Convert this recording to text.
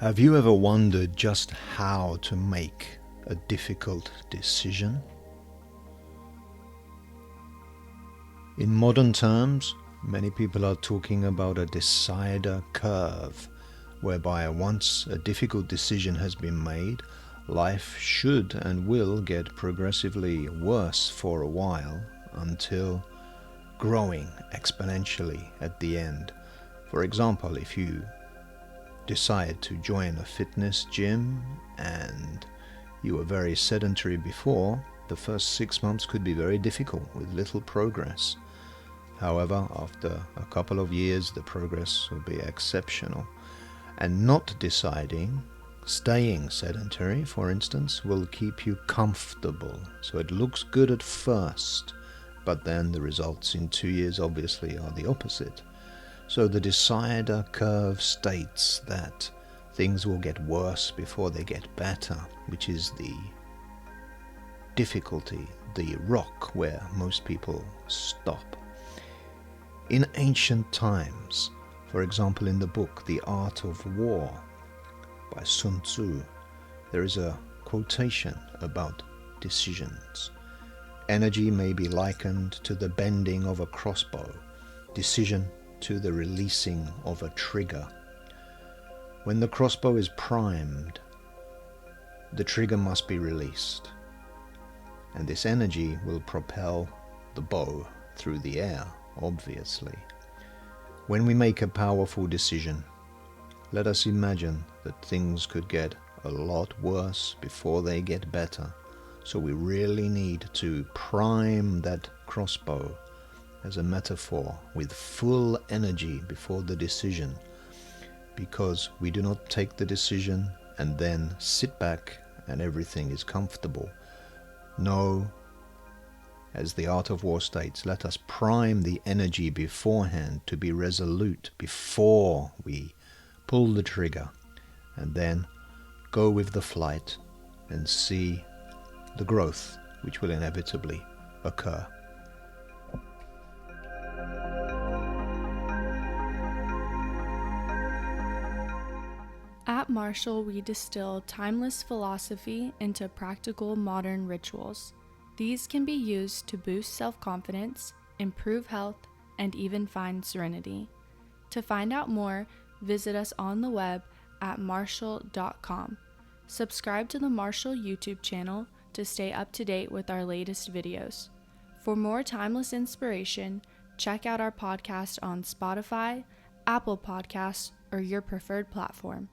Have you ever wondered just how to make a difficult decision? In modern terms, many people are talking about a decider curve, whereby once a difficult decision has been made, life should and will get progressively worse for a while until growing exponentially at the end. For example, if you decide to join a fitness gym and you were very sedentary before, the first 6 months could be very difficult with little progress. However, after a couple of years, the progress will be exceptional. And not deciding, staying sedentary, for instance, will keep you comfortable. So it looks good at first, but then the results in 2 years obviously are the opposite. So the decider curve states that things will get worse before they get better, which is the difficulty, the rock where most people stop. In ancient times, for example in the book The Art of War by Sun Tzu, there is a quotation about decisions. Energy may be likened to the bending of a crossbow, decision to the releasing of a trigger. When the crossbow is primed, the trigger must be released, and this energy will propel the bow through the air, obviously. When we make a powerful decision, let us imagine that things could get a lot worse before they get better. So we really need to prime that crossbow, as a metaphor, with full energy before the decision, because we do not take the decision and then sit back and everything is comfortable. No, as the Art of War states, let us prime the energy beforehand to be resolute before we pull the trigger, and then go with the flight and see the growth which will inevitably occur. At MaArtial, we distill timeless philosophy into practical modern rituals. These can be used to boost self-confidence, improve health, and even find serenity. To find out more, visit us on the web at MaArtial.com. Subscribe to the MaArtial YouTube channel to stay up to date with our latest videos. For more timeless inspiration, check out our podcast on Spotify, Apple Podcasts, or your preferred platform.